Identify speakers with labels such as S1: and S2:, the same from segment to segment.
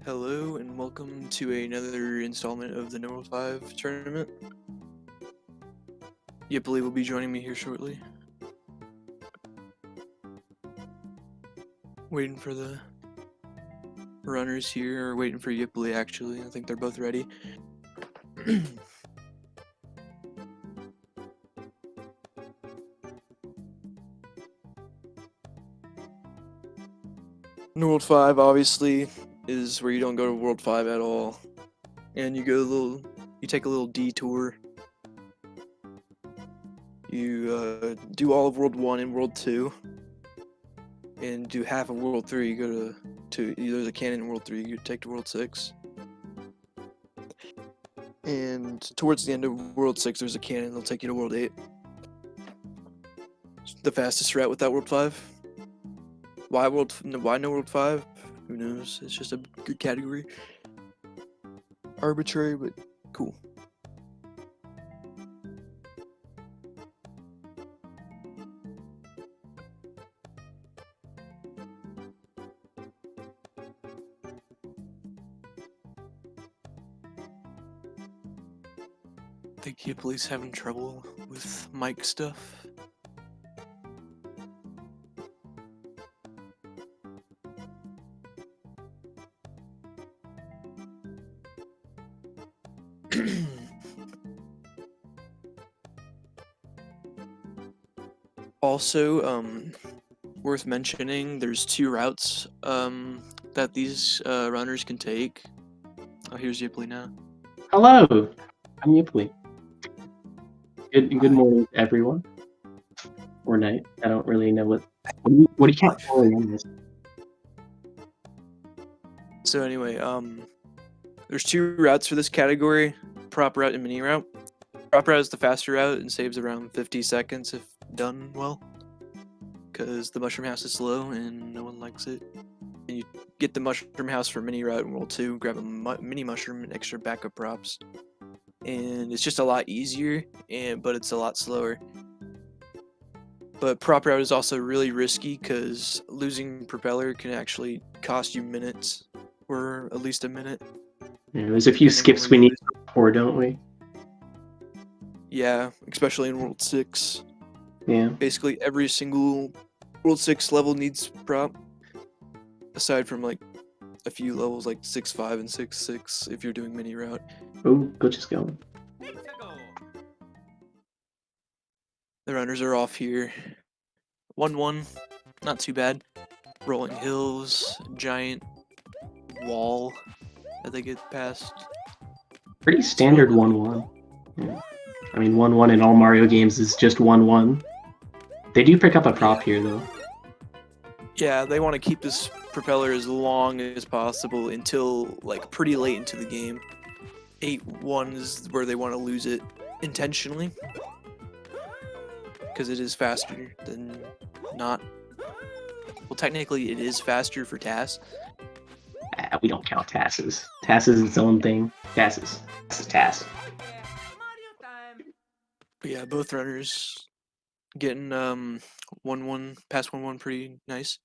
S1: Hello and welcome to another installment of the No World 5 tournament. Yipley will be joining me here shortly. Waiting for the runners here, or waiting for Yipley actually. I think they're both ready. No World 5 obviously is where you don't go to World 5 at all. And you take a little detour. You do all of World 1 and World 2. And do half of World 3, you go to either the cannon in World 3, you take to World 6. And towards the end of World 6, there's a cannon that'll take you to World 8. The fastest route without World 5. Why no World 5? Who knows? It's just a good category. Arbitrary, but cool. I think Yipley's having trouble with mic stuff. Also, worth mentioning, there's two routes that these runners can take. Oh, here's Yipley now.
S2: Hello, I'm Yipley. Good morning, everyone. Or night. I don't really know what do you count on this?
S1: So anyway, there's two routes for this category: prop route and mini route. Prop route is the faster route and saves around 50 seconds if done well, because the mushroom house is slow and no one likes it. And you get the mushroom house for mini route in World 2, grab a mini mushroom and extra backup props. And it's just a lot easier, but it's a lot slower. But prop route is also really risky because losing propeller can actually cost you minutes, or at least a minute.
S2: Yeah, there's a few skips we need for, don't we?
S1: Yeah, especially in World 6.
S2: Yeah.
S1: Basically every single World 6 level needs prop, aside from like a few levels like 6.5 and 6.6 if you're doing mini route.
S2: Oh, Glitch is going.
S1: The runners are off here. 1-1, not too bad. Rolling hills, giant wall that they get past.
S2: Pretty standard 1-1. Yeah. I mean, 1-1 in all Mario games is just 1-1. They do pick up a prop here, though.
S1: Yeah, they want to keep this propeller as long as possible until like pretty late into the game. 8-1 is where they want to lose it intentionally, because it is faster than not. Well, technically it is faster for TAS.
S2: We don't count TASes. TAS is its own thing. TAS is TAS.
S1: But yeah, both runners getting 1-1 past 1-1 pretty nice.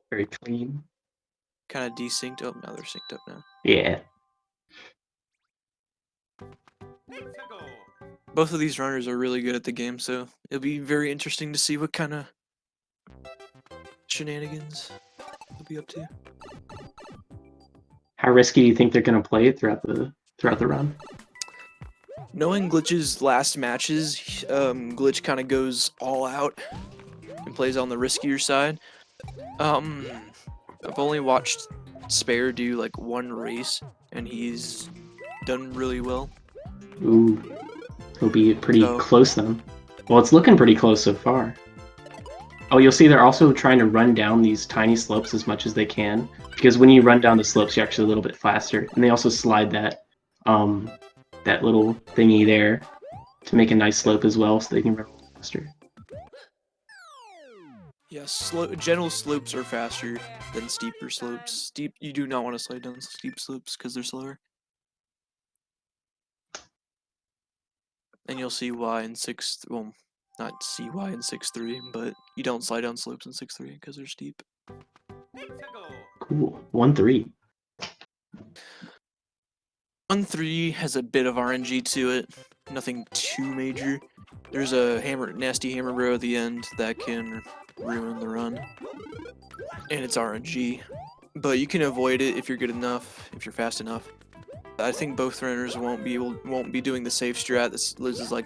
S2: Very clean.
S1: Kind of desynced. Oh, now they're synced up now.
S2: Yeah.
S1: Both of these runners are really good at the game, so it'll be very interesting to see what kind of shenanigans they'll be up to.
S2: How risky do you think they're gonna play throughout the run?
S1: Knowing Glitch's last matches, Glitch kind of goes all out and plays on the riskier side. I've only watched Spare do like one race, and he's done really well.
S2: Ooh, it'll be pretty close then. Well, it's looking pretty close so far. Oh, you'll see they're also trying to run down these tiny slopes as much as they can, because when you run down the slopes, you're actually a little bit faster. And they also slide that that little thingy there to make a nice slope as well, so they can run faster.
S1: Yes, gentle slopes are faster than steeper slopes. Steep, you do not want to slide down steep slopes because they're slower. And you'll see why in 6, well, not see why in 6.3, but you don't slide down slopes in 6.3 because they're steep.
S2: Cool. 1-3.
S1: 1-3 has a bit of RNG to it, nothing too major. There's a nasty hammer bro at the end that can ruin the run, and it's RNG. But you can avoid it if you're good enough, if you're fast enough. I think both runners won't be doing the safe strat that loses like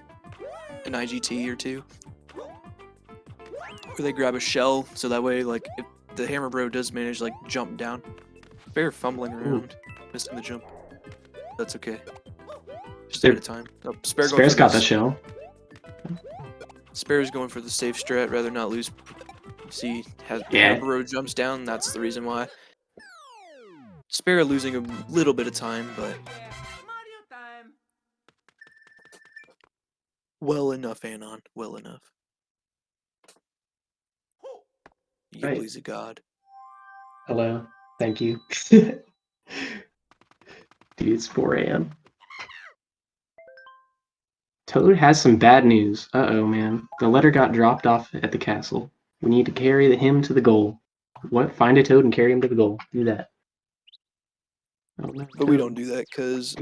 S1: an IGT or two, where they grab a shell, so that way like if the hammer bro does manage to like jump down, Spare fumbling around, missing the jump. That's okay. Just at a time. Oh,
S2: Spare's got the shell.
S1: Spare's going for the safe strat, rather not lose. See, hammer bro jumps down. That's the reason why. Spare losing a little bit of time, but well enough, Anon. Well enough. You
S2: Right.
S1: please a god.
S2: Hello. Thank you. Dude, it's 4 a.m. Toad has some bad news. Uh-oh, man. The letter got dropped off at the castle. We need to carry him to the goal. What? Find a Toad and carry him to the goal. Do that. Oh, no,
S1: But we don't do that because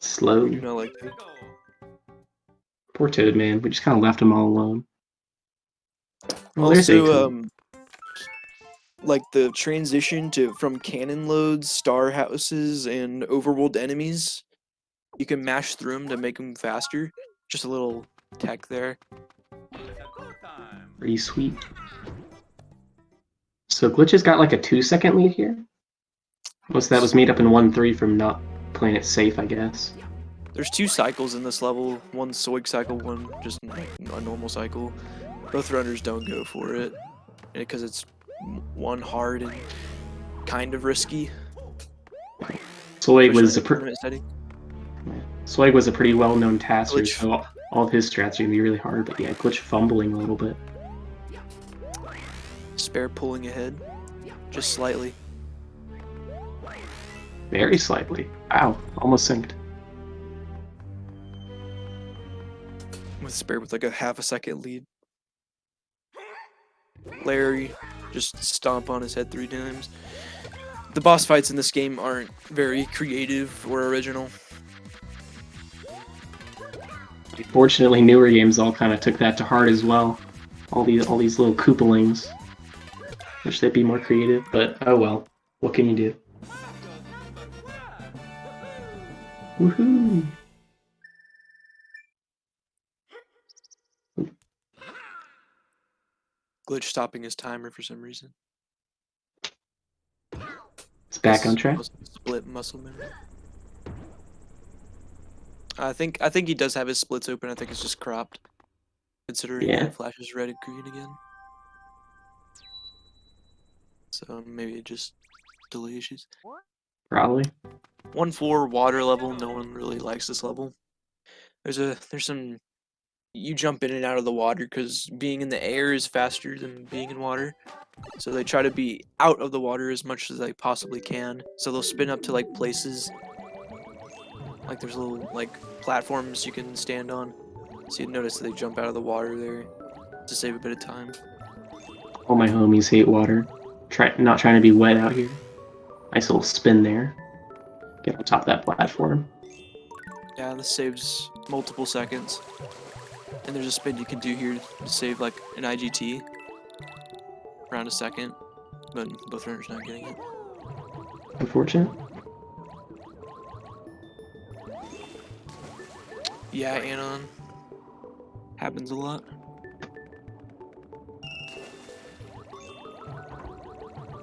S2: slow.
S1: we do not like that.
S2: Poor Toad, man. We just kind of left him all alone. Well,
S1: also, like the transition from cannon loads, star houses, and overworld enemies, you can mash through them to make them faster. Just a little tech there.
S2: Pretty sweet. So Glitch has got like a 2-second lead here. Most of that was made up in 1-3 from not playing it safe, I guess.
S1: There's 2 cycles in this level. One Soig cycle, one just a normal cycle. Both runners don't go for it because it's one hard and kind of risky.
S2: Soig was a pretty well-known tasser, so all of his strats are gonna be really hard. But yeah, Glitch fumbling a little bit.
S1: Spare pulling ahead, just slightly.
S2: Very slightly. Wow, almost synced.
S1: With Spare with like a half a second lead. Larry just stomp on his head 3 times. The boss fights in this game aren't very creative or original.
S2: Unfortunately, newer games all kind of took that to heart as well. All these little Koopalings. Wish they'd be more creative, but oh well. What can you do? Woohoo!
S1: Glitch stopping his timer for some reason.
S2: It's back on track.
S1: Split muscle memory. I think he does have his splits open. I think it's just cropped, considering it flashes red and green again. So maybe just delay issues.
S2: Probably.
S1: 1-4 water level. No one really likes this level. There's some. You jump in and out of the water because being in the air is faster than being in water. So they try to be out of the water as much as they possibly can. So they'll spin up to like places. Like there's little like platforms you can stand on. So you notice that they jump out of the water there to save a bit of time.
S2: All my homies hate water. Not trying to be wet out here. Nice little spin there. Get on top of that platform.
S1: Yeah, this saves multiple seconds. And there's a spin you can do here to save like an IGT. Around a second. But both runners not getting it.
S2: Unfortunate.
S1: Yeah, Anon. Happens a lot.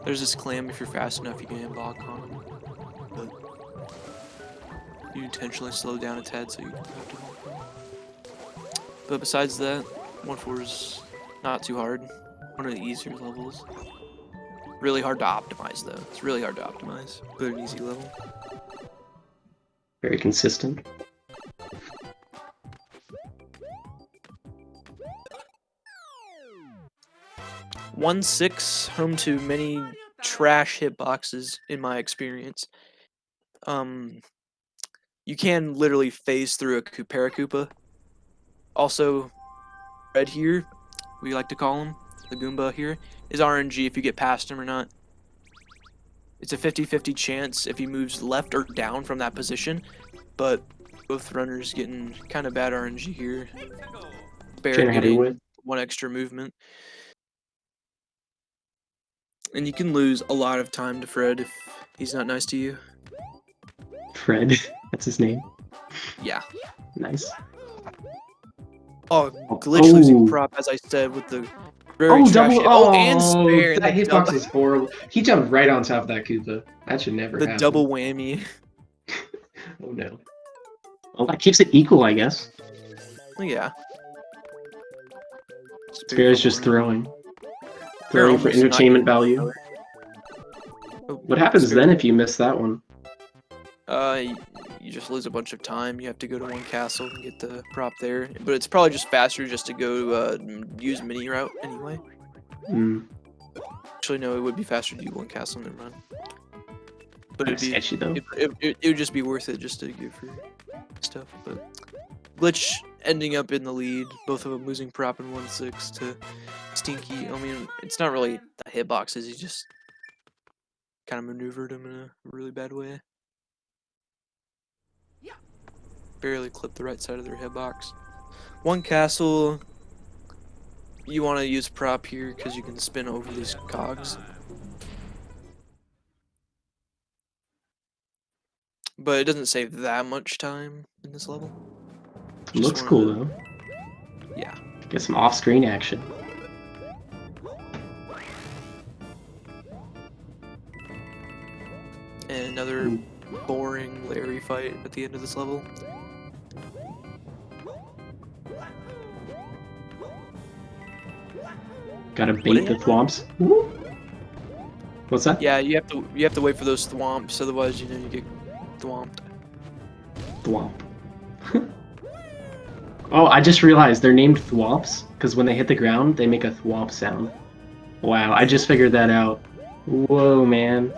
S1: There's this clam, if you're fast enough you can block on him. But you intentionally slow down its head so you don't have to block on him. But besides that, 1-4 is not too hard. One of the easier levels. Really hard to optimize though. It's really hard to optimize. But an easy level.
S2: Very consistent.
S1: One 6, home to many trash hitboxes in my experience. You can literally phase through a Paracoopa. Also, red here, we like to call him, the Goomba here, is RNG if you get past him or not. It's a 50-50 chance if he moves left or down from that position, but both runners getting kind of bad RNG here. Spare
S2: Trainer
S1: getting
S2: heavyweight.
S1: 1 extra movement. And you can lose a lot of time to Fred if he's not nice to you.
S2: Fred, that's his name.
S1: Yeah.
S2: Nice.
S1: Oh, glitch losing
S2: Oh.
S1: prop, as I said, with the very trashy.
S2: double.
S1: Oh, and spare.
S2: That hitbox was horrible. He jumped right on top of that Koopa. That should never
S1: The
S2: happen.
S1: double whammy.
S2: Oh no. Well, that keeps it equal, I guess.
S1: Yeah.
S2: Spare is just throwing. Throwing for
S1: almost not
S2: entertainment
S1: getting
S2: value.
S1: Oh,
S2: What happens
S1: Spare.
S2: then if you miss that one?
S1: You just lose a bunch of time. You have to go to 1 castle and get the prop there. But it's probably just faster just to go use mini route anyway. Actually, no, it would be faster to do 1 castle and then run. But it'd be
S2: sketchy though.
S1: It would just be worth it just to get for stuff. But Glitch ending up in the lead, both of them losing prop in 1-6 to Stinky. I mean, it's not really the hitboxes. He just kind of maneuvered him in a really bad way. Barely clipped the right side of their hitbox. 1 castle. You want to use prop here because you can spin over these cogs. But it doesn't save that much time in this level.
S2: Looks cool though.
S1: Yeah.
S2: Get some off-screen action.
S1: And another boring Larry fight at the end of this level.
S2: Gotta bait the thwomps. What's that?
S1: Yeah, you have to wait for those thwomps, otherwise you get thwomped.
S2: Thwomp. Oh, I just realized they're named thwomps because when they hit the ground, they make a thwomp sound. Wow, I just figured that out. Whoa, man.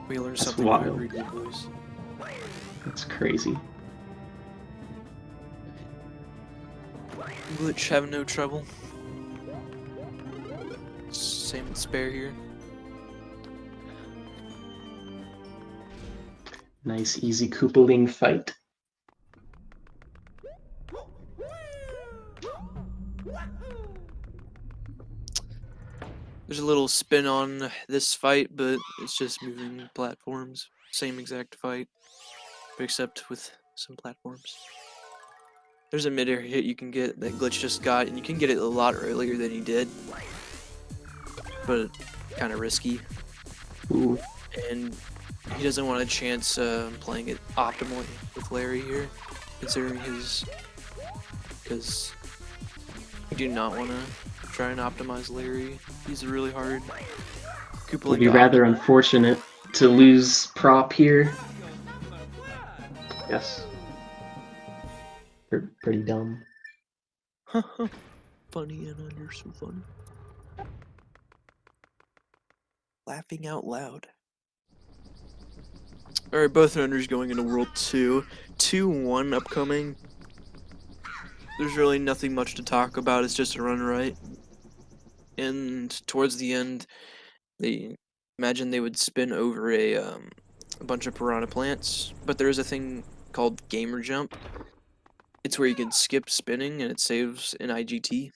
S1: We learned
S2: That's
S1: something
S2: wild.
S1: every day, boys.
S2: That's crazy.
S1: Glitch having no trouble. Same with Spare here.
S2: Nice, easy Koopaling fight.
S1: There's a little spin on this fight, but it's just moving platforms. Same exact fight, but except with some platforms. There's a mid-air hit you can get that Glitch just got, and you can get it a lot earlier than he did. But kind of risky.
S2: Ooh.
S1: And he doesn't want a chance playing it optimally with Larry here, considering his... Because you do not want to try and optimize Larry. He's a really hard Koopa.
S2: Would be rather unfortunate to lose prop here. Yes. Pretty dumb.
S1: Funny, and you're so funny. Laughing out loud. Alright, both runners going into World 2. 2-1 upcoming. There's really nothing much to talk about, it's just a run right. And towards the end, they imagine they would spin over a bunch of piranha plants, but there is a thing called gamer jump. It's where you can skip spinning and it saves an IGT.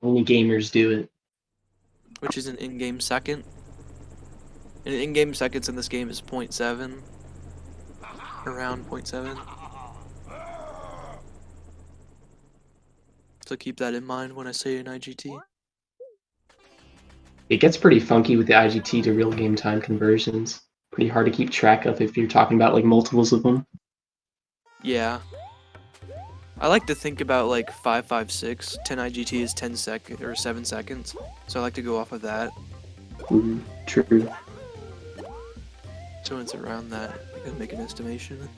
S2: Only gamers do it.
S1: Which is an in-game second. And in-game seconds in this game is 0.7. Around 0.7. So keep that in mind when I say an IGT.
S2: It gets pretty funky with the IGT to real game time conversions. Pretty hard to keep track of if you're talking about like multiples of them.
S1: Yeah. I like to think about like 556. 10 IGT is 10 seconds or 7 seconds. So I like to go off of that.
S2: True.
S1: So when it's around that, I can make an estimation.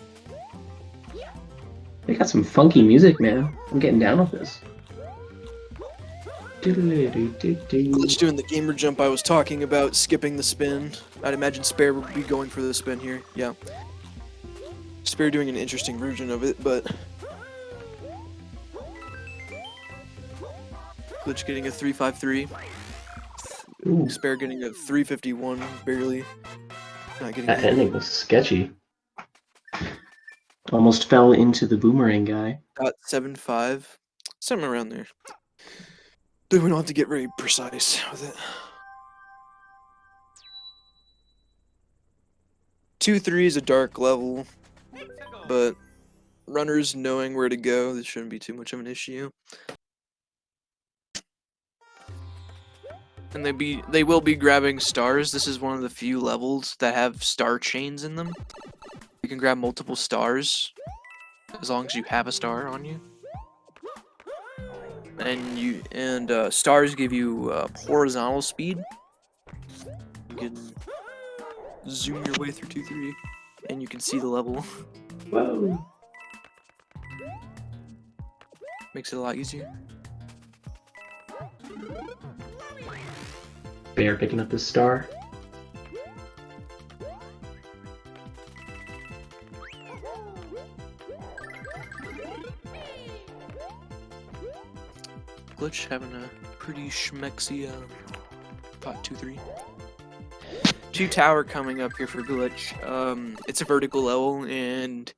S2: They got some funky music, man. I'm getting down with this.
S1: Glitch doing the gamer jump I was talking about, skipping the spin. I'd imagine Spare would be going for the spin here. Yeah. Spare doing an interesting version of it, but Glitch getting a 353.
S2: Ooh,
S1: Spare getting a 351, barely. Not getting
S2: that
S1: hit.
S2: ending was sketchy. Almost fell into the boomerang guy.
S1: .75, something around there. But we don't have to get very precise with it. 2-3 is a dark level, but runners knowing where to go, this shouldn't be too much of an issue. And they will be grabbing stars. This is one of the few levels that have star chains in them. You can grab multiple stars as long as you have a star on you. And stars give you horizontal speed. You can zoom your way through 2-3, and you can see the level.
S2: Whoa.
S1: Makes it a lot easier.
S2: Bear picking up his star.
S1: Glitch having a pretty schmexy pot 2-3. 2 tower coming up here for Glitch. It's a vertical level, and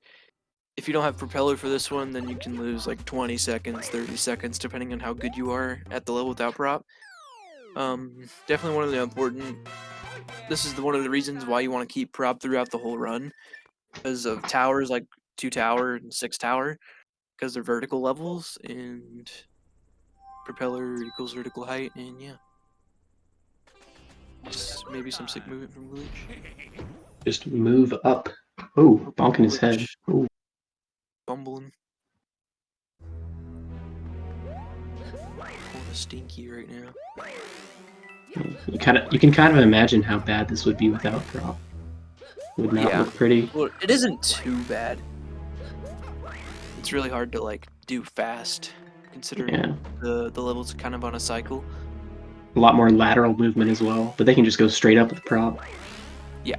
S1: if you don't have propeller for this one, then you can lose like 20 seconds, 30 seconds, depending on how good you are at the level without prop. Definitely one of the important. This is one of the reasons why you want to keep prop throughout the whole run, because of towers like 2 tower and 6 tower, because they're vertical levels, and propeller equals vertical height, and yeah. Just maybe some sick movement from Glitch.
S2: Just move up. Oh, bonking his head. Ooh.
S1: Bumbling. Pulling a stinky right now.
S2: You can kind of imagine how bad this would be without prop. Would not look pretty.
S1: Well, it isn't too bad. It's really hard to like do fast, considering the level's kind of on a cycle.
S2: A lot more lateral movement as well, but they can just go straight up with prop.
S1: Yeah.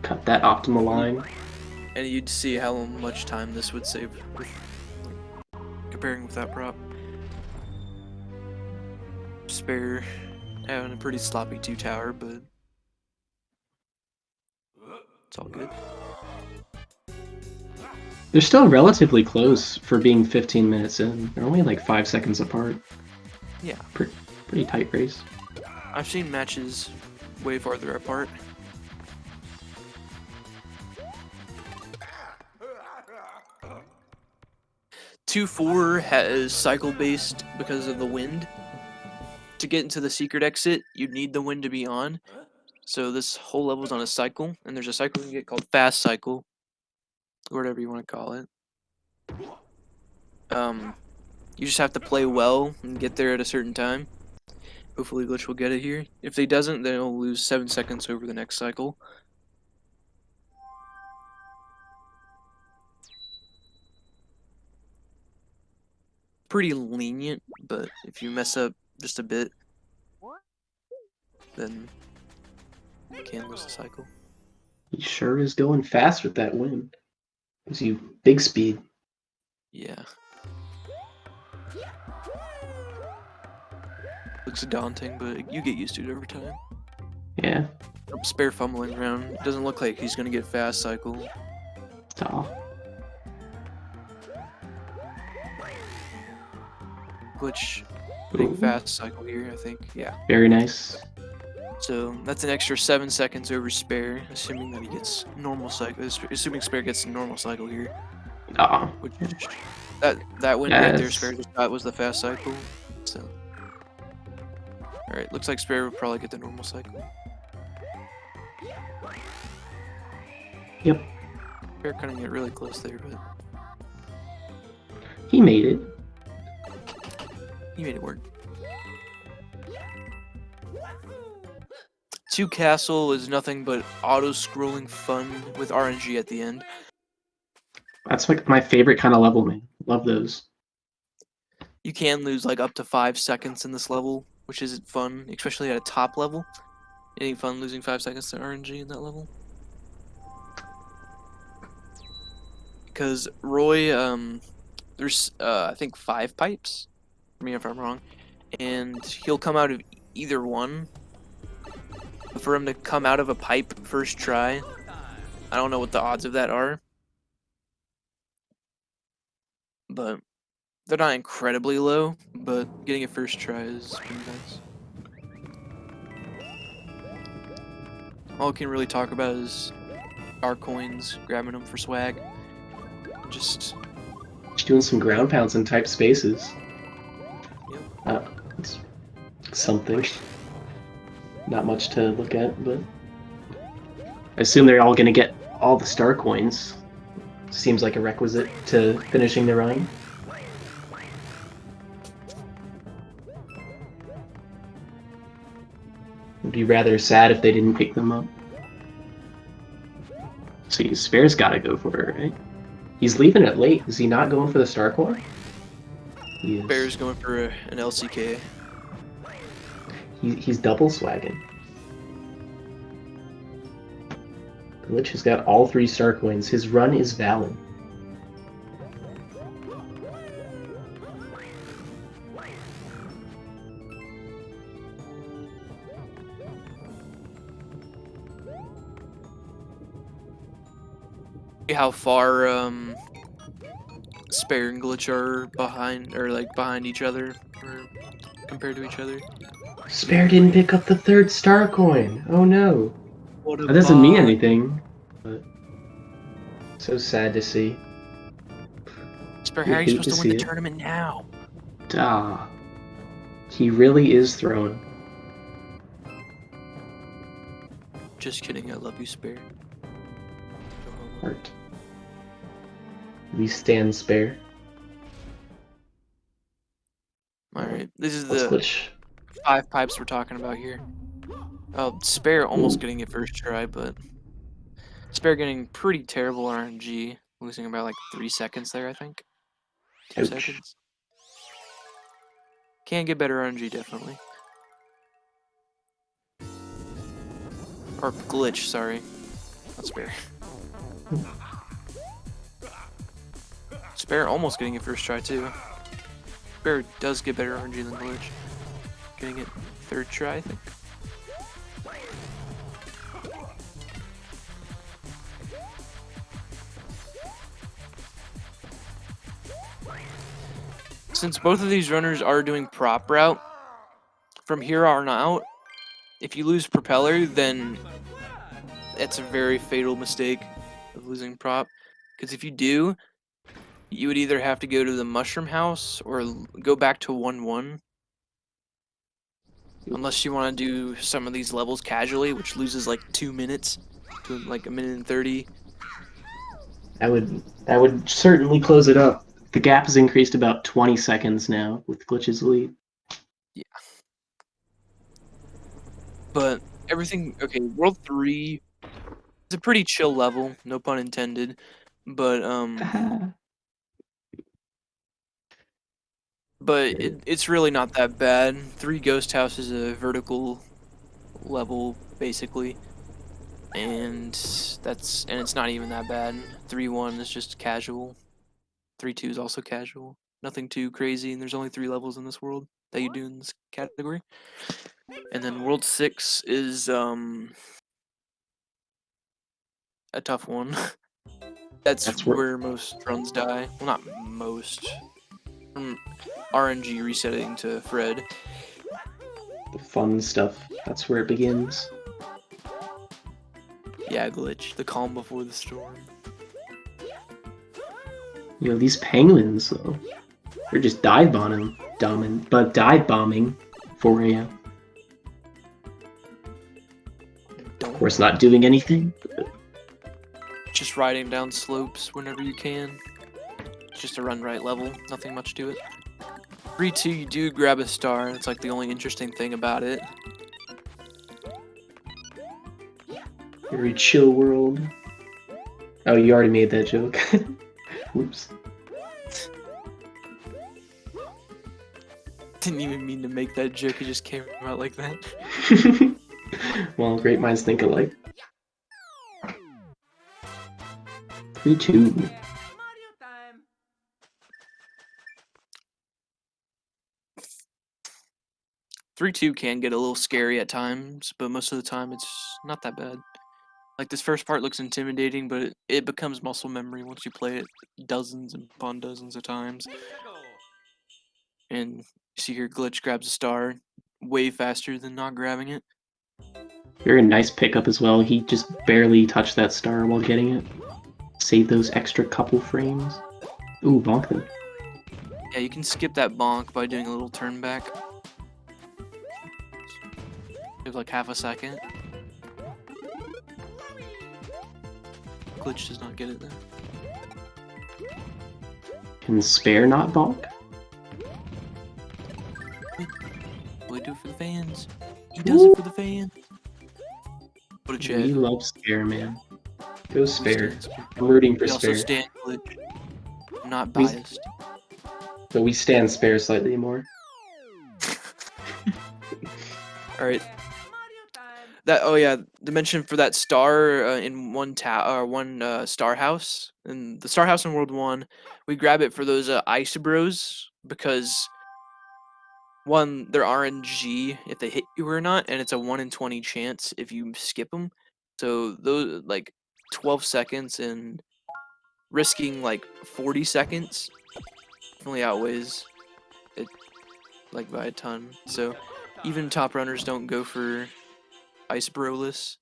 S2: Cut that optimal line.
S1: And you'd see how much time this would save with comparing with that prop. Spare having a pretty sloppy 2 tower, but it's all good.
S2: They're still relatively close for being 15 minutes in. They're only like 5 seconds apart.
S1: Yeah.
S2: Pretty tight race.
S1: I've seen matches way farther apart. Two 4 has cycle based because of the wind. To get into the secret exit, you'd need the wind to be on. So this whole level's on a cycle, and there's a cycle you can get called fast cycle, or whatever you want to call it. You just have to play well and get there at a certain time. Hopefully Glitch will get it here. If he doesn't, then he'll lose 7 seconds over the next cycle. Pretty lenient, but if you mess up just a bit, then you can lose the cycle.
S2: He sure is going fast with that wind. Gives you big speed.
S1: Yeah. Looks daunting, but you get used to it over time.
S2: Yeah.
S1: Spare fumbling around. Doesn't look like he's gonna get fast cycle.
S2: Oh.
S1: Glitch getting fast cycle here, I think. Yeah.
S2: Very nice.
S1: So that's an extra 7 seconds over spare, assuming that he gets normal cycle. Assuming spare gets normal cycle here.
S2: Oh.
S1: Which that win right there, spare just thought was the fast cycle. So. Alright, looks like spare will probably get the normal cycle.
S2: Yep.
S1: Spare cutting it really close there, but
S2: he made it.
S1: He made it work. 2 castle is nothing but auto-scrolling fun with RNG at the end.
S2: That's like my favorite kind of level, man. Love those.
S1: You can lose like up to 5 seconds in this level, which isn't fun, especially at a top level. Any fun losing 5 seconds to RNG in that level? Because Roy, there's I think 5 pipes. I mean, if I'm wrong, and he'll come out of either one. For him to come out of a pipe first try, I don't know what the odds of that are, but they're not incredibly low, but getting a first try is pretty nice. All I can really talk about is our coins, grabbing them for swag. Just
S2: doing some ground pounds in type spaces.
S1: Yep.
S2: It's something. Not much to look at, but I assume they're all going to get all the star coins. Seems like a requisite to finishing the run. Would be rather sad if they didn't pick them up. See, Spare's got to go for it, right? He's leaving it late. Is he not going for the star coin? He is.
S1: Spare's going for an LCK.
S2: He's double swagging. Glitch has got all 3 star coins. His run is valid.
S1: How far Spare and Glitch are behind, or like behind each other, or compared to each other.
S2: Spare didn't pick up the 3rd star coin. Oh no.
S1: That
S2: doesn't mean anything, but so sad to see.
S1: Spare, how are you supposed to win the tournament now?
S2: Ah, he really is thrown.
S1: Just kidding, I love you, Spare.
S2: Heart. We stand Spare.
S1: Alright, this is
S2: Let's
S1: the
S2: Glitch.
S1: 5 pipes we're talking about here. Oh, Spare almost getting it first try, but Spare getting pretty terrible RNG, losing about like 3 seconds there, I think. 2
S2: Ouch.
S1: seconds. Can get better RNG, definitely. Or Glitch, sorry. Not Spare. Spare almost getting it first try, too. Spare does get better RNG than Glitch. Getting it 3rd try, I think. Since both of these runners are doing prop route, from here on out, if you lose propeller, then it's a very fatal mistake of losing prop. Because if you do, you would either have to go to the mushroom house or go back to 1-1. Unless you want to do some of these levels casually, which loses like 2 minutes to like 1:30.
S2: That would certainly close it up. The gap has increased about 20 seconds now with Glitch's lead.
S1: Yeah. But everything, okay, World 3 is a pretty chill level, no pun intended. But it's really not that bad. 3 Ghost House is a vertical level basically, and it's not even that bad. 3-1 is just casual. 3-2 is also casual. Nothing too crazy, and there's only 3 levels in this world that you do in this category. And then World 6 is a tough one. That's where most runs die. Well, not most. From RNG resetting to Fred.
S2: The fun stuff. That's where it begins.
S1: Yeah, Glitch. The calm before the storm.
S2: You know, these penguins, though, they're just dive bombing, dive bombing 4 a.m. Of course, not doing anything. But
S1: just riding down slopes whenever you can. It's just a run right level. Nothing much to it. 3-2, you do grab a star. That's like the only interesting thing about it.
S2: Very chill world. Oh, you already made that joke. Whoops.
S1: Didn't even mean to make that joke, it just came out like that.
S2: Well, great minds think alike. 3-2.
S1: 3-2 can get a little scary at times, but most of the time it's not that bad. Like this first part looks intimidating, but it becomes muscle memory once you play it dozens upon dozens of times. And you see here, Glitch grabs a star way faster than not grabbing it.
S2: Very nice pickup as well. He just barely touched that star while getting it. Save those extra couple frames. Ooh, bonk them.
S1: Yeah, you can skip that bonk by doing a little turn back. Give like half a second. Glitch does not get it then.
S2: Can Spare not bonk?
S1: We do it for the fans. He does it for the fans. What a chat.
S2: We love Spare, man. Go Spare.
S1: stand Spare.
S2: I'm rooting for
S1: We also
S2: Spare.
S1: stand Glitch. I'm not biased.
S2: But we stand Spare slightly more.
S1: Alright. Oh yeah, the mention for that star in one star house, in the star house in World 1, we grab it for those ice bros because one, they're RNG if they hit you or not, and it's a 1 in 20 chance if you skip them. So those like 12 seconds and risking like 40 seconds definitely outweighs it like by a ton. So even top runners don't go for ice broless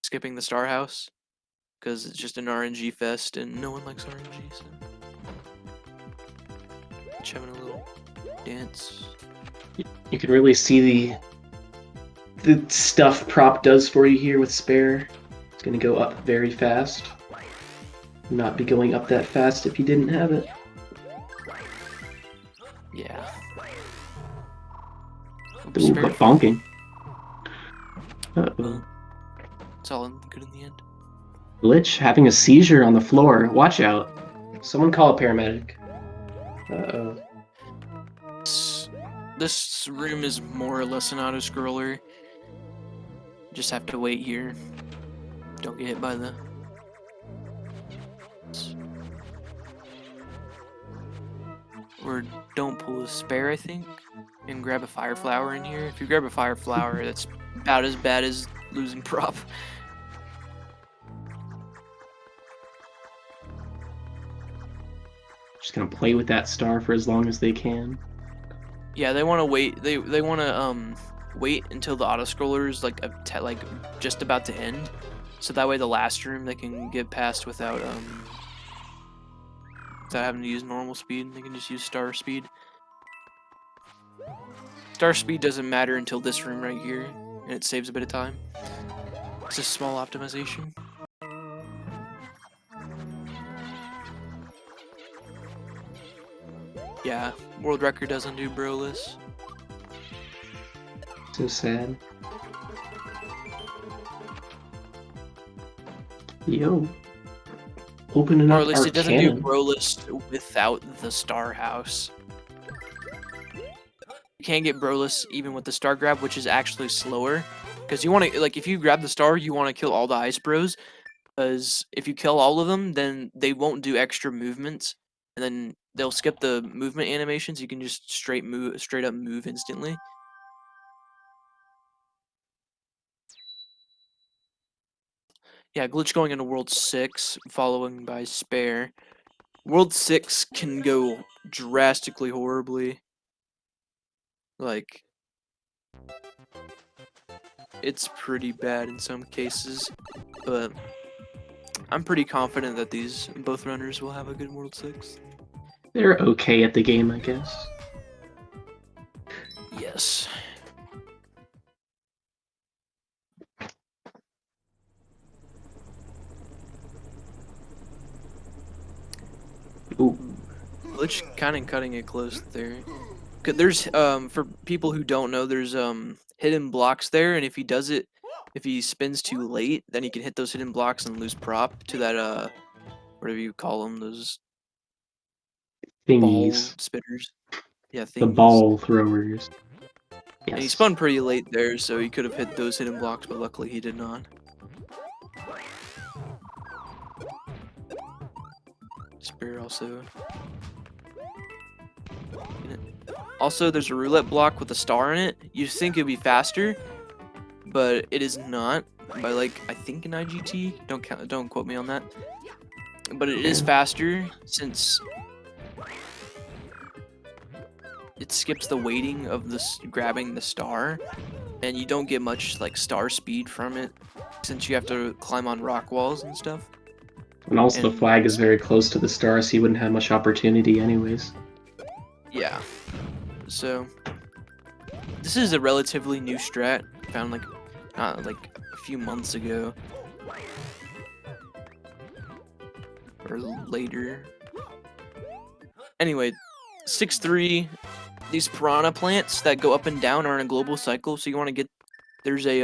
S1: skipping the star house because it's just an RNG fest and no one likes RNG. So just having a little dance.
S2: You can really see the stuff Prop does for you here with Spare. It's going to go up very fast. Not be going up that fast if you didn't have it.
S1: Yeah.
S2: Ooh, but bonking. Uh-oh.
S1: It's all good in the end.
S2: Glitch having a seizure on the floor. Watch out. Someone call a paramedic. Uh-oh.
S1: This room is more or less an auto-scroller. Just have to wait here. Don't get hit by the... Or don't pull a Spare, I think, and grab a fire flower in here. If you grab a fire flower, that's about as bad as losing Prop.
S2: Just gonna play with that star for as long as they can.
S1: Yeah, they want to wait. They want to wait until the auto scroller is like just about to end, so that way the last room they can get past without having to use normal speed. They can just use star speed. Star speed doesn't matter until this room right here, and it saves a bit of time. It's a small optimization. Yeah, world record doesn't do broless.
S2: So sad. Yo. Opening up
S1: Or at least
S2: our
S1: it doesn't
S2: cannon.
S1: do broless without the star house. You can get broless even with the star grab, which is actually slower. Because you want to, like, if you grab the star, you want to kill all the ice bros. Because if you kill all of them, then they won't do extra movements. And then they'll skip the movement animations. You can just straight up move instantly. Yeah, Glitch going into World 6, following by Spare. World 6 can go drastically horribly. Like, it's pretty bad in some cases, but I'm pretty confident that both runners will have a good World 6.
S2: They're okay at the game, I guess.
S1: Yes.
S2: Ooh.
S1: Glitch kind of cutting it close there. There's for people who don't know, there's hidden blocks there, and if he spins too late, then he can hit those hidden blocks and lose prop to that whatever you call them, those ball
S2: Thingies.
S1: spinners. Yeah, thingies.
S2: The ball throwers. Yes.
S1: And he spun pretty late there, so he could have hit those hidden blocks, but luckily he did not. Spare also. Also, there's a roulette block with a star in it. You think it'd be faster, but it is not. By like I think an IGT. Don't quote me on that. But it is faster since it skips the waiting of this grabbing the star, and you don't get much like star speed from it since you have to climb on rock walls and stuff.
S2: And also the flag is very close to the star, so you wouldn't have much opportunity anyways.
S1: Yeah. So this is a relatively new strat. Found like like a few months ago or later. Anyway, 6-3. These piranha plants that go up and down are in a global cycle, so you want to get. There's a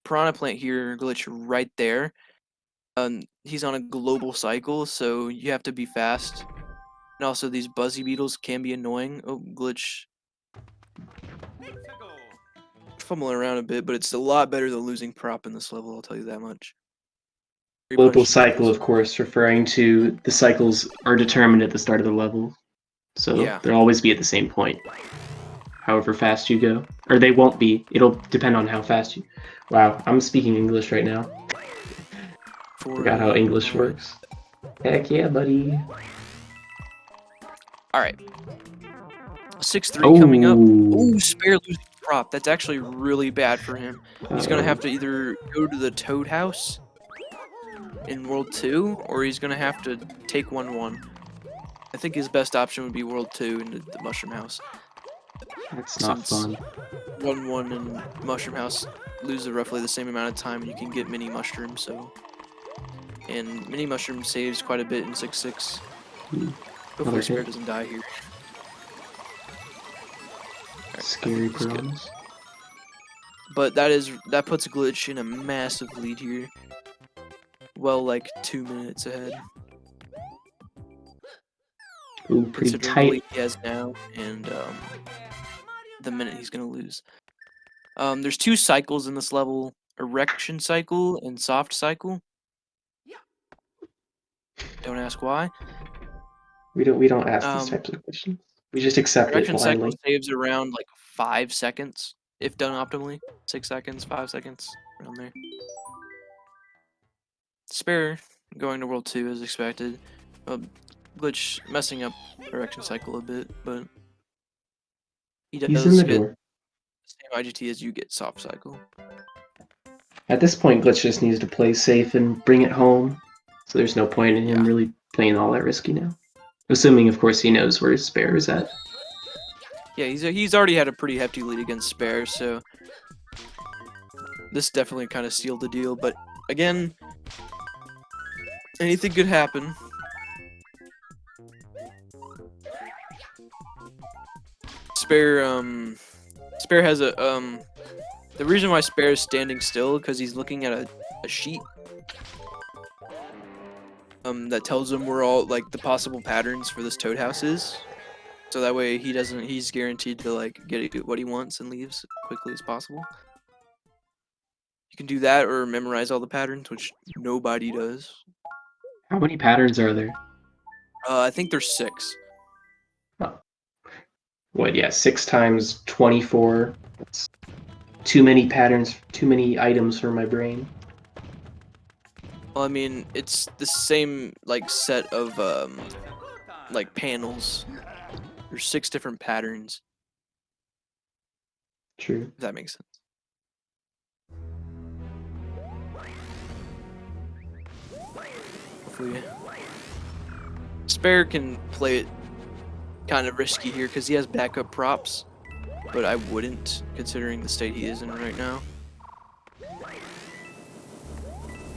S1: piranha plant here, Glitch, right there. He's on a global cycle, so you have to be fast. And also, these buzzy beetles can be annoying. Oh, Glitch. Fumbling around a bit, but it's a lot better than losing prop in this level, I'll tell you that much.
S2: Global cycle, of course, referring to the cycles are determined at the start of the level. So
S1: yeah.
S2: they'll always be at the same point, however fast you go. Or they won't be. It'll depend on how fast you... Wow, I'm speaking English right now. Forgot how English works. Heck yeah, buddy.
S1: Alright. 6-3 coming up. Ooh, spare losing prop. That's actually really bad for him. He's going to have to either go to the Toad House in World 2, or he's going to have to take 1-1. I think his best option would be World 2 into the Mushroom House.
S2: That's not fun.
S1: 1-1 in Mushroom House loses roughly the same amount of time, and you can get mini mushroom. So, and mini mushroom saves quite a bit in 6-6. Hopefully, Spare doesn't die here. Right,
S2: scary piranhas.
S1: But that puts Glitch in a massive lead here. Well, like 2 minutes ahead.
S2: Ooh, pretty tight.
S1: The lead he has now, and the minute he's gonna lose. There's 2 cycles in this level: erection cycle and soft cycle. Don't ask why.
S2: We don't ask these types of questions. We just accept it
S1: erection
S2: blindly.
S1: Cycle saves around like 5 seconds if done optimally. 6 seconds, 5 seconds, around there. Spare going to World 2 as expected. Glitch messing up erection cycle a bit, but
S2: he's in the door.
S1: The same IGT as you get soft cycle.
S2: At this point, Glitch just needs to play safe and bring it home. So there's no point in him really playing all that risky now. Assuming, of course, he knows where his Spare is at.
S1: Yeah, he's already had a pretty hefty lead against Spare, so this definitely kind of sealed the deal. But again, anything could happen. Spare has a the reason why Spare is standing still because he's looking at a sheet that tells him where all like the possible patterns for this Toad House is, so that way he's guaranteed to like get what he wants and leaves as quickly as possible. You can do that or memorize all the patterns, which nobody does.
S2: How many patterns are there?
S1: I think there's 6.
S2: Oh. What, yeah, 6 times 24. That's too many patterns, too many items for my brain.
S1: Well, I mean, it's the same like set of like panels. There's 6 different patterns.
S2: True.
S1: If that makes sense. Hopefully, Spare can play it kind of risky here because he has backup props, but I wouldn't, considering the state he is in right now.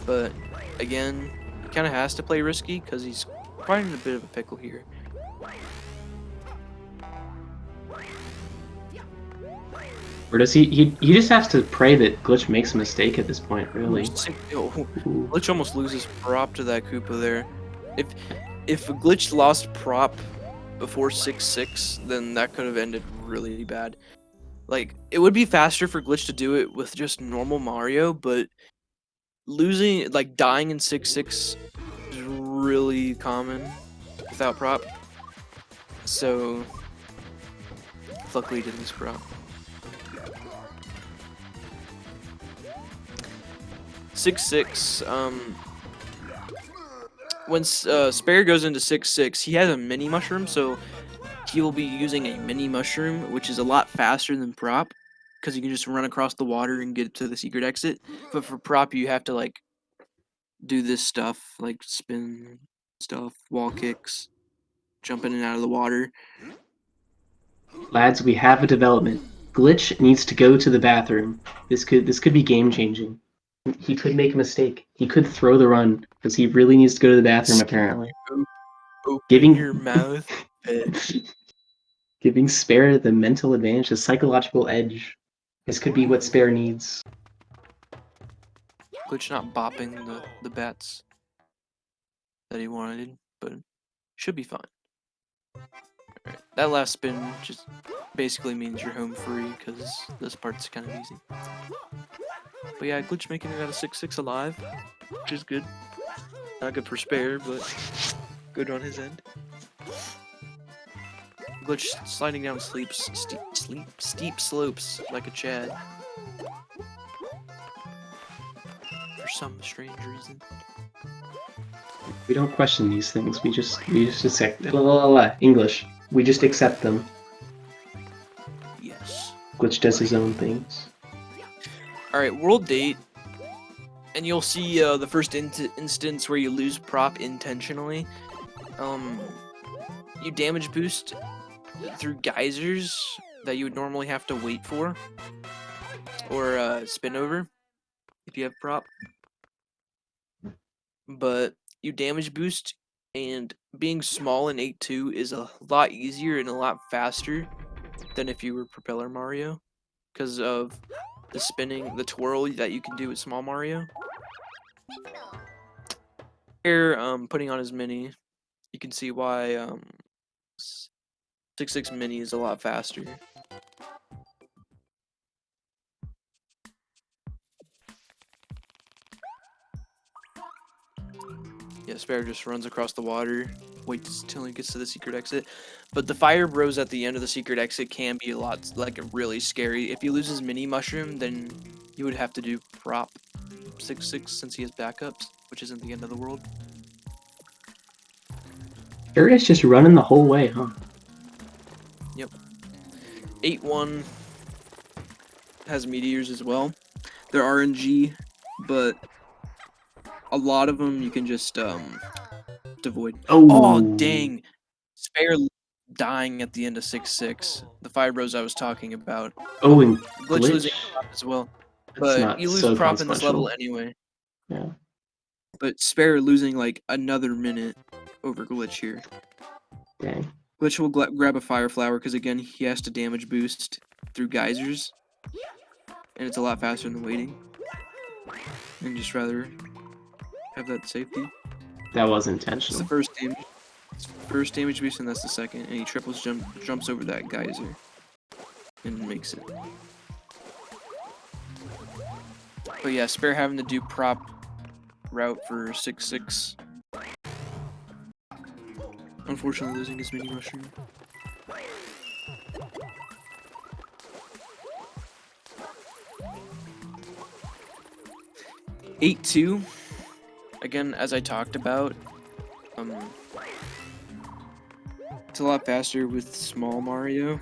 S1: But again, he kind of has to play risky because he's probably in a bit of a pickle here.
S2: Or does he just has to pray that Glitch makes a mistake at this point, really.
S1: Glitch almost loses prop to that Koopa there. If Glitch lost prop before 6-6, then that could have ended really bad. Like, it would be faster for Glitch to do it with just normal Mario, but losing, like, dying in 6-6 is really common without prop. So, luckily he didn't lose prop. 6-6. When Spare goes into 6-6, he has a mini mushroom, so he will be using a mini mushroom, which is a lot faster than prop, because you can just run across the water and get to the secret exit. But for prop, you have to like do this stuff, like spin stuff, wall kicks, jump in and out of the water.
S2: Lads, we have a development. Glitch needs to go to the bathroom. This could be game changing. He could make a mistake. He could throw the run because he really needs to go to the bathroom. Apparently,
S1: Open your mouth.
S2: Giving Spare the mental advantage, the psychological edge. This could be what Spare needs.
S1: Glitch not bopping the bats that he wanted, but should be fine. Alright, that last spin just basically means you're home free because this part's kind of easy. But yeah, Glitch making it out of 6-6 alive, which is good. Not good for Spare, but good on his end. Glitch sliding down steep slopes like a Chad. For some strange reason.
S2: We don't question these things. We just accept English. We just accept them.
S1: Yes.
S2: Glitch does his own things.
S1: Alright, World Date. And you'll see the first instance where you lose prop intentionally. You damage boost through geysers that you would normally have to wait for. Or spin over if you have prop. But you damage boost, and being small in 8-2 is a lot easier and a lot faster than if you were Propeller Mario, because of the spinning, the twirl that you can do with small Mario. Here, putting on his mini, you can see why 6-6 mini is a lot faster. Yeah, Spare just runs across the water, waits till he gets to the secret exit. But the Fire Bros at the end of the secret exit can be a lot, like, really scary. If he loses Mini Mushroom, then you would have to do prop 6-6 since he has backups, which isn't the end of the world.
S2: Spare is just running the whole way, huh?
S1: Yep. 8-1 has meteors as well. They're RNG, but a lot of them you can just avoid. Oh dang! Spare dying at the end of 6-6. The Fire Bros I was talking about.
S2: Oh, and
S1: Glitch losing prop as well. But you lose
S2: so
S1: prop in this level anyway.
S2: Yeah.
S1: But Spare losing like another minute over Glitch here.
S2: Dang.
S1: Glitch will grab a Fire Flower because again he has to damage boost through geysers. And it's a lot faster than waiting. And just rather have that safety.
S2: That was
S1: It's
S2: intentional.
S1: the first damage boost, and that's the second. And he triples jumps over that geyser and makes it. But yeah, Spare having to do prop route for 6-6. Unfortunately, losing his mini mushroom. Eight 2. Again, as I talked about, it's a lot faster with small Mario.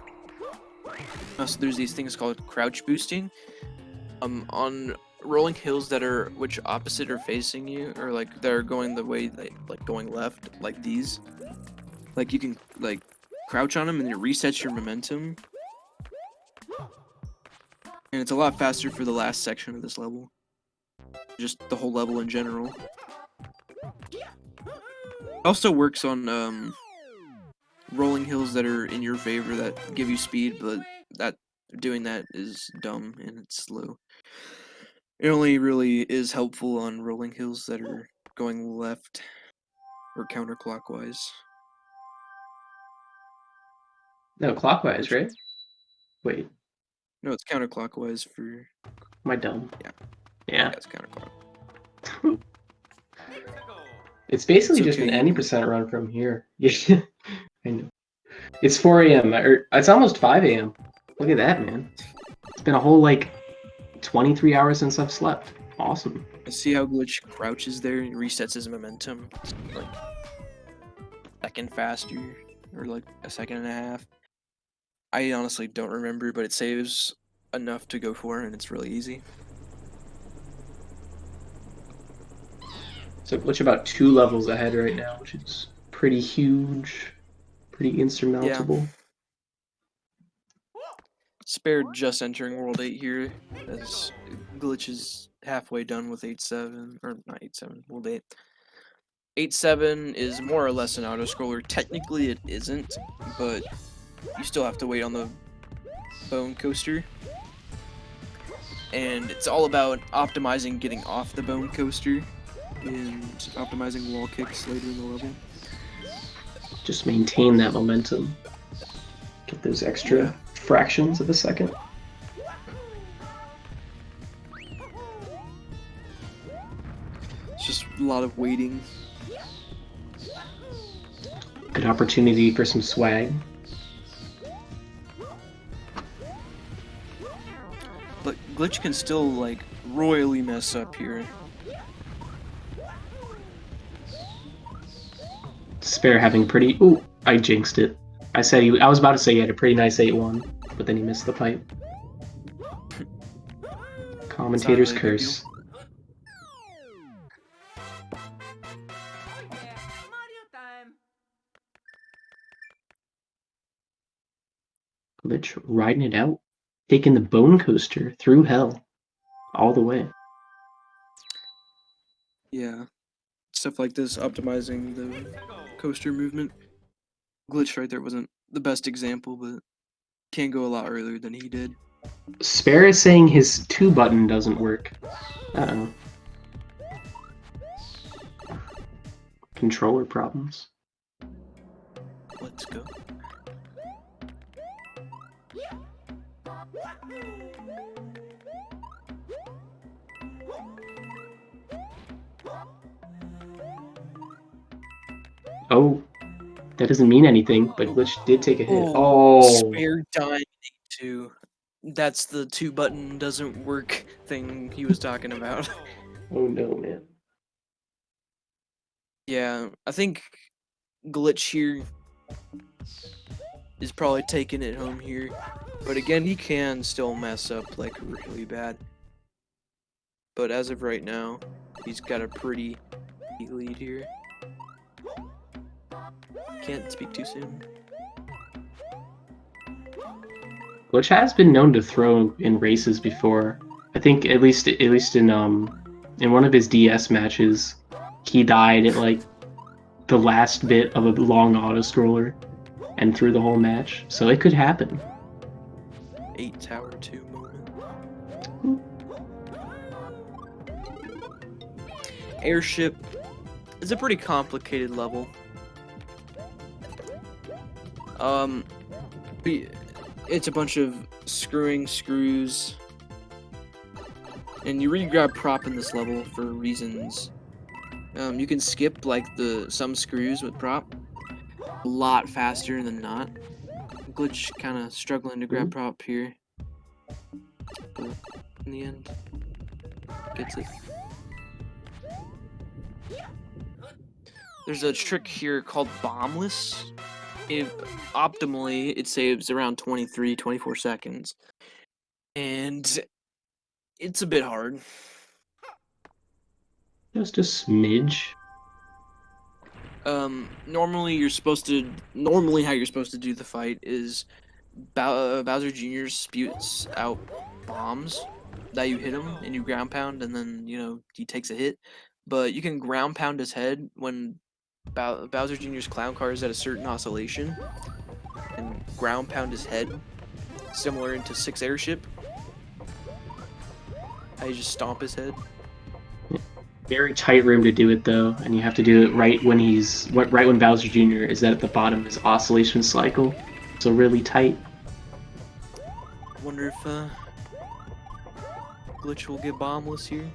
S1: So there's these things called crouch boosting. On rolling hills that are which opposite are facing you, or like they're going the way like going left, like these. Like you can like crouch on them and it resets your momentum. And it's a lot faster for the last section of this level. Just the whole level in general. It also works on rolling hills that are in your favor that give you speed, but doing that is dumb and it's slow. It only really is helpful on rolling hills that are going left or counterclockwise.
S2: No, clockwise, right? Wait.
S1: No, it's counterclockwise for...
S2: Am I dumb?
S1: Yeah.
S2: Yeah.
S1: It's counterclockwise.
S2: It's basically
S1: It's
S2: just
S1: okay,
S2: an any percent run from here. Yeah, I know. It's 4 a.m. or it's almost 5 a.m. Look at that, man. It's been a whole, like, 23 hours since I've slept. Awesome.
S1: See how Glitch crouches there and resets his momentum? It's like a second faster, or like a second and a half. I honestly don't remember, but it saves enough to go for, and it's really easy.
S2: So Glitch about 2 levels ahead right now, which is pretty huge, pretty insurmountable.
S1: Yeah. Spare just entering World 8 here, as Glitch is halfway done with 8-7, or not 8-7, World 8. 8-7 is more or less an auto-scroller. Technically it isn't, but you still have to wait on the bone coaster. And it's all about optimizing getting off the bone coaster and optimizing wall kicks later in the level.
S2: Just maintain that momentum. Get those extra fractions of a second.
S1: It's just a lot of waiting.
S2: Good opportunity for some swag.
S1: But Glitch can still, like, royally mess up here.
S2: Spare having pretty... Ooh, I jinxed it. I was about to say he had a pretty nice 8-1, but then he missed the pipe. Commentator's curse. Glitch riding it out, taking the bone coaster through hell, all the way.
S1: Yeah, stuff like this, optimizing the coaster movement. Glitch right there wasn't the best example, but can go a lot earlier than he did.
S2: Spare is saying his 2 button doesn't work. Uh-oh. Controller problems.
S1: Let's go.
S2: Oh, that doesn't mean anything, but Glitch did take a hit.
S1: Spare dying 8-2. That's the 2 button doesn't work thing he was talking about.
S2: Oh no, man.
S1: Yeah, I think Glitch here is probably taking it home here. But again, he can still mess up, like, really bad. But as of right now, he's got a pretty lead here. Can't speak too soon.
S2: Glitch has been known to throw in races before. I think at least in one of his DS matches, he died at like the last bit of a long auto scroller and threw the whole match. So it could happen.
S1: 8 Tower 2 moment. Airship is a pretty complicated level. It's a bunch of screwing screws, and you really grab prop in this level for reasons. You can skip like some screws with prop a lot faster than not. Glitch kind of struggling to grab prop here, but in the end, gets it. There's a trick here called bombless. Optimally, it saves around 23-24 seconds, and it's a bit hard.
S2: Just a smidge.
S1: Normally how you're supposed to do the fight is Bowser Jr. spewts out bombs that you hit him and you ground pound, and then he takes a hit. But you can ground pound his head when Bowser Jr.'s clown car is at a certain oscillation, and ground pound his head, similar into 6 Airship. How you just stomp his head.
S2: Very tight room to do it though, and you have to do it right when Bowser Jr. is at the bottom of his oscillation cycle. So really tight.
S1: Wonder if Glitch will get bombless here.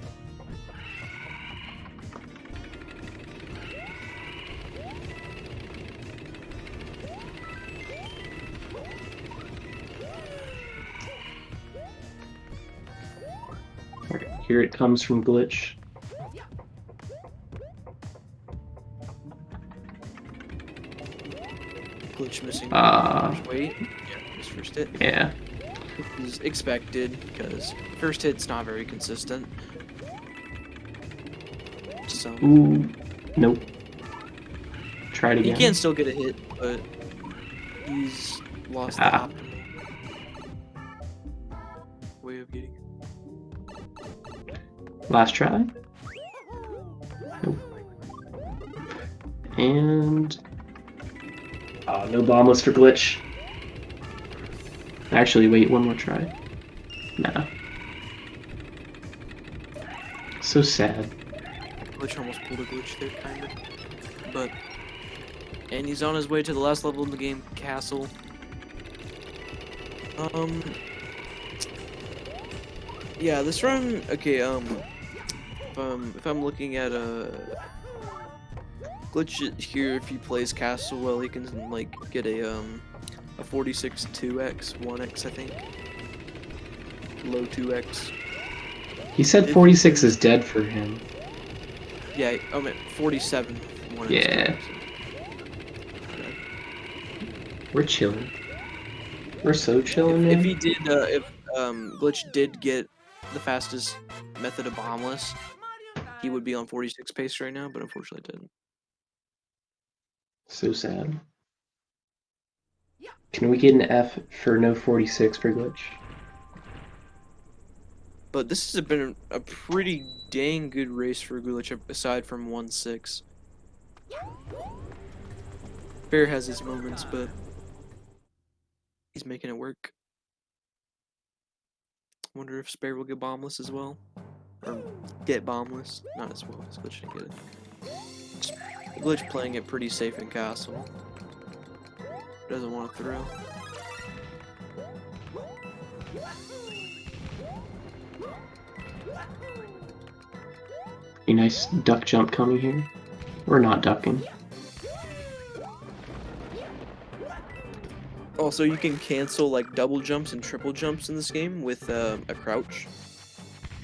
S2: Here it comes from Glitch.
S1: Glitch missing
S2: Ah.
S1: first weight. Yeah, his first hit.
S2: Yeah.
S1: Which is expected because first hit's not very consistent. So
S2: Ooh. Nope. Try it
S1: he
S2: again.
S1: can still get a hit, but he's lost the
S2: Ah.
S1: optimal way of getting it.
S2: Last try. Nope. And no bombless for Glitch. Actually, wait, one more try. Nah. So sad.
S1: Glitch almost pulled a glitch there, kind of. But and he's on his way to the last level in the game, Castle. Yeah, this run. Okay, if I'm looking at Glitch here, if he plays Castle well, he can like get a 46 2x 1x, I think, low 2x.
S2: He said 46 is dead for him.
S1: Yeah, I meant 47 1x.
S2: Yeah.
S1: Okay.
S2: We're chilling. We're so chilling, man.
S1: If he did, if Glitch did get the fastest method of bombless, he would be on 46 pace right now, but unfortunately didn't.
S2: So sad. Can we get an F for no 46 for Glitch?
S1: But this has been a pretty dang good race for Glitch, aside from 1-6. Bear has his moments, but he's making it work. Wonder if Spare will get bombless as well. Or get bombless. Not as well as Glitch didn't get it. Glitch playing it pretty safe in Castle. Doesn't want to throw.
S2: A nice duck jump coming here. We're not ducking.
S1: Also, you can cancel like double jumps and triple jumps in this game with a crouch.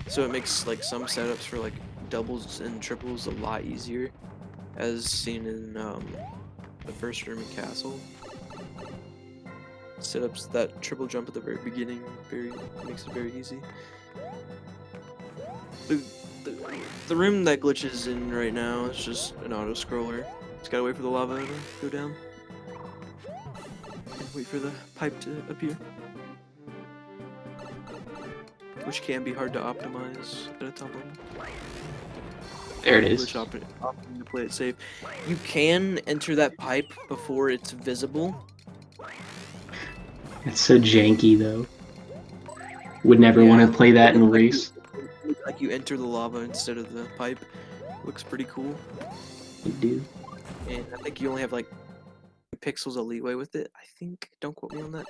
S1: So it makes like some setups for like doubles and triples a lot easier, as seen in the first room in Castle. Setups that triple jump at the very beginning makes it very easy. The room that Glitch is in right now is just an auto scroller. Just gotta wait for the lava to go down. And wait for the pipe to appear. Which can be hard to optimize at a top level.
S2: There it is.
S1: Glitch opting to play it safe. You can enter that pipe before it's visible.
S2: It's so janky though. Would never want to play that in a race.
S1: Like you enter the lava instead of the pipe. Looks pretty cool.
S2: You do.
S1: And I think you only have like pixels of leeway with it, I think. Don't quote me on that.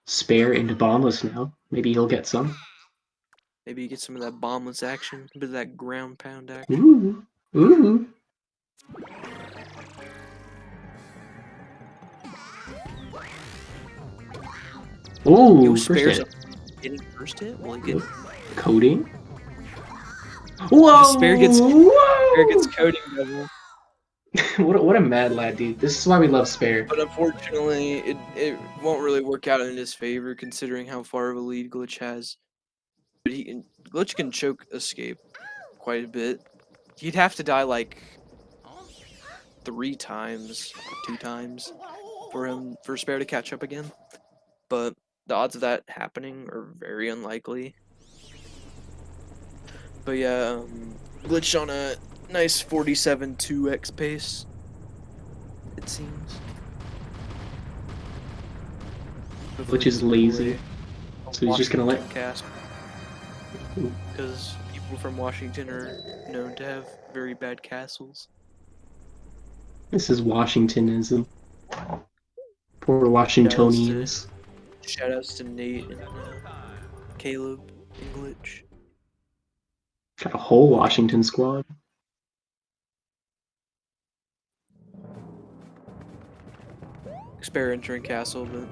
S2: Spare into bombless now. Maybe he'll get some.
S1: Maybe you get some of that bombless action, a bit of that ground pound action.
S2: Ooh. Ooh. Oh, first hit.
S1: Getting first hit? Will he get
S2: coding? Whoa!
S1: Spare gets coding double.
S2: what a mad lad, dude. This is why we love Spare.
S1: But unfortunately, it won't really work out in his favor considering how far of a lead Glitch has. But Glitch can choke escape quite a bit. He'd have to die like 3 times, 2 times for Spare to catch up again. But the odds of that happening are very unlikely. But yeah, Glitch on a nice 47 2x pace, it seems.
S2: Glitch is lazy, so he's just gonna let
S1: cast. Because people from Washington are known to have very bad castles.
S2: This is Washingtonism. Poor Washingtonians.
S1: Shoutouts to Nate and Caleb and Glitch.
S2: Got a whole Washington squad.
S1: Spare entering castle, but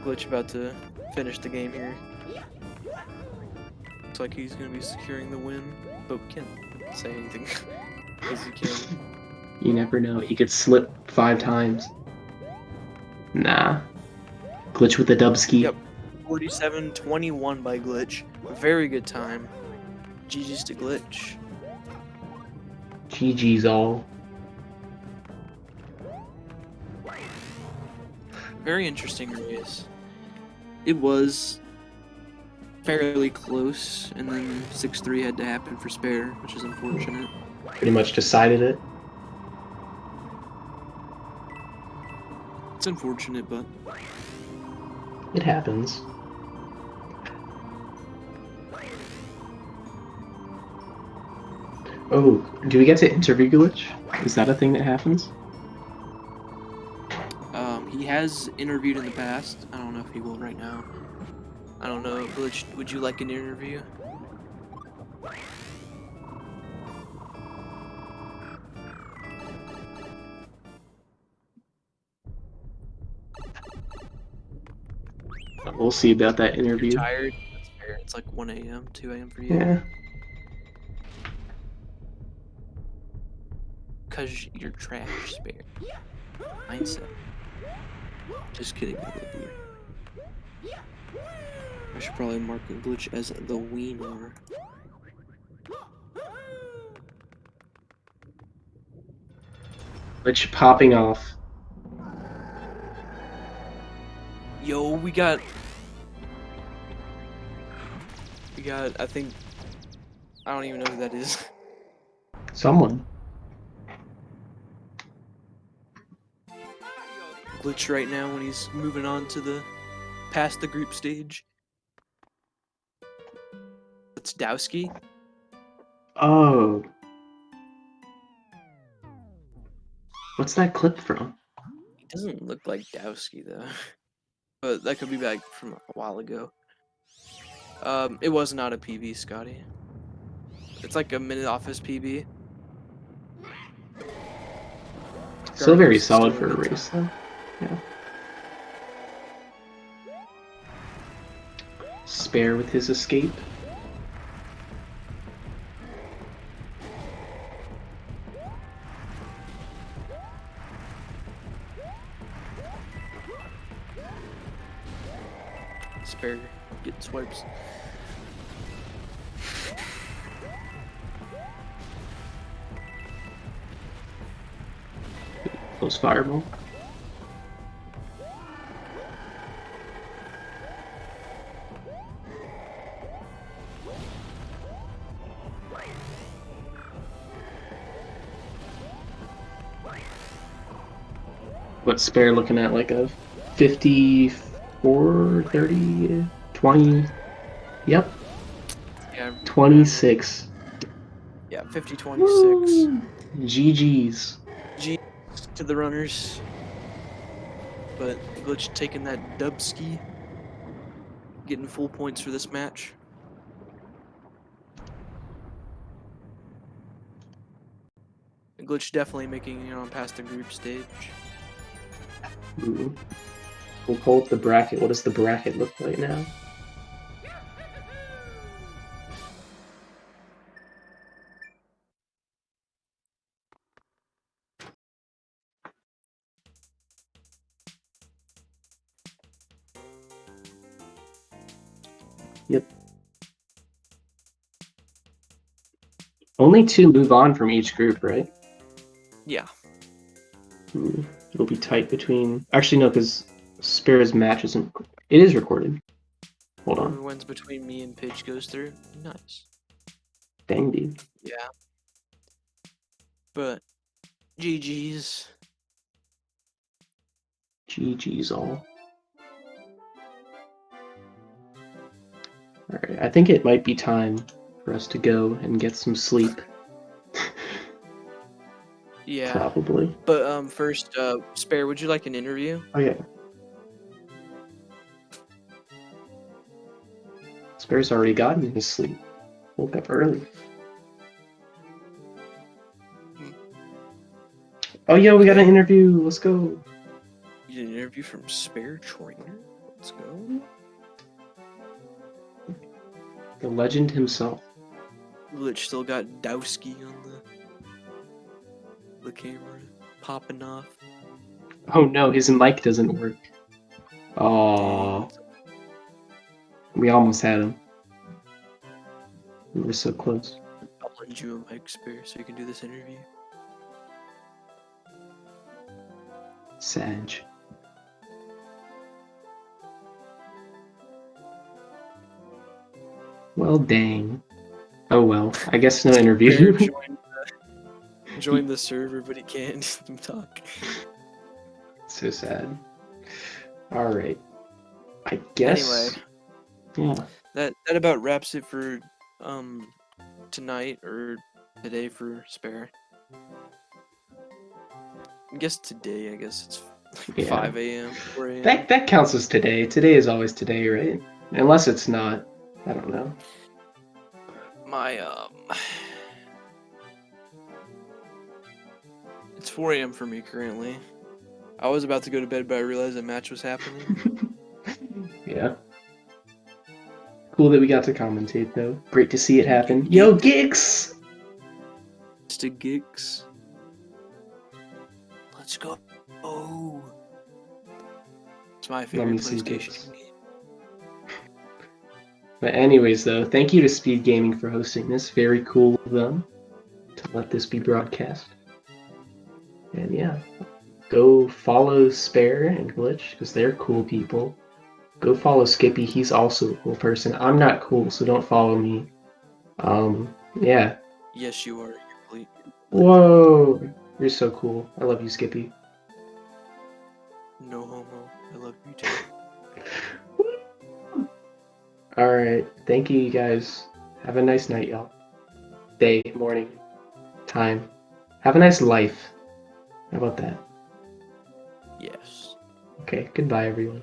S1: Glitch about to finish the game here. looks like he's gonna be securing the win, but we can't say anything because he can.
S2: You never know. He could slip 5 times. Nah. Glitch with the dub ski.
S1: Yep. 47-21 by Glitch. Very good time. GG's to Glitch.
S2: GG's all.
S1: Very interesting race. It was fairly close, and then 6-3 had to happen for Spare, which is unfortunate.
S2: Pretty much decided it.
S1: It's unfortunate, but
S2: It happens. Oh, do we get to interview Glitch? Is that a thing that happens?
S1: he has interviewed in the past. I don't know if he will right now. I don't know. Glitch, would you like an interview?
S2: We'll see about that interview.
S1: You're tired? That's fair. It's like 1 a.m., 2 a.m. for you.
S2: Yeah.
S1: Because you're trash, Spare. Mindset. Just kidding, Glitch. I should probably mark Glitch as the wiener.
S2: Glitch popping off.
S1: Yo, we got, I think, I don't even know who that is.
S2: Someone.
S1: Glitch right now when he's moving on to past the group stage. It's Dowski.
S2: Oh. What's that clip from?
S1: He doesn't look like Dowski though. But that could be back from a while ago. It was not a PB, Scotty. It's like a minute office PB.
S2: Still very solid for a race though. Yeah. Spare with his escape.
S1: Spare getting swipes.
S2: Close fireball. What's Spare looking at, like a 54, 30, 20? Yep.
S1: Yeah.
S2: 26.
S1: Yeah, 50-26.
S2: Woo! GG's.
S1: G to the runners. But Glitch taking that dubski. Getting full points for this match. Glitch definitely making it on past the group stage.
S2: Ooh. We'll pull up the bracket. What does the bracket look like now? Yep. Only 2 move on from each group, right?
S1: Yeah.
S2: Ooh. It'll be tight between... Actually, no, because Spare's match isn't... It is recorded. Hold on.
S1: Whoever wins between me and Pidge goes through. Nice.
S2: Dang, dude.
S1: Yeah. But GG's.
S2: GG's all. Alright, I think it might be time for us to go and get some sleep.
S1: Yeah.
S2: Probably.
S1: But first, Spare, would you like an interview?
S2: Oh yeah. Spare's already gotten his sleep. Woke up early. Oh yeah, we got an interview. Let's go.
S1: You get an interview from SpareTrainer. Let's go.
S2: The legend himself.
S1: Glitch still got Dowski on the camera popping off.
S2: Oh no, his mic doesn't work. Oh,
S1: Dang.
S2: we almost had him. We were so close.
S1: I'll lend you a mic spare so you can do this interview.
S2: Sag. Well, dang. Oh well, I guess no
S1: Spare
S2: interview.
S1: join the server, but he can't talk.
S2: So sad. Alright. I guess.
S1: Anyway,
S2: Yeah.
S1: that about wraps it for tonight or today for Spare. I guess today. I guess it's like
S2: Yeah.
S1: 5 a.m. 4 a.m.
S2: That counts as today. Today is always today, right? Unless it's not. I don't know.
S1: My it's 4 a.m. for me currently. I was about to go to bed, but I realized a match was happening.
S2: Yeah. Cool that we got to commentate, though. Great to see it happen. Yo, Gix!
S1: Mr. Gix. Let's go. Oh. It's my favorite PlayStation game.
S2: But anyways, though, thank you to SpeedGaming for hosting this. Very cool of them to let this be broadcast. And yeah, go follow Spare and Glitch, because they're cool people. Go follow Skippy, he's also a cool person. I'm not cool, so don't follow me. Yeah.
S1: Yes, you are.
S2: Whoa! You're so cool. I love you, Skippy.
S1: No homo. I love you too.
S2: Alright, thank you guys. Have a nice night, y'all. Day, morning, time. Have a nice life. How about that?
S1: Yes.
S2: Okay, goodbye, everyone.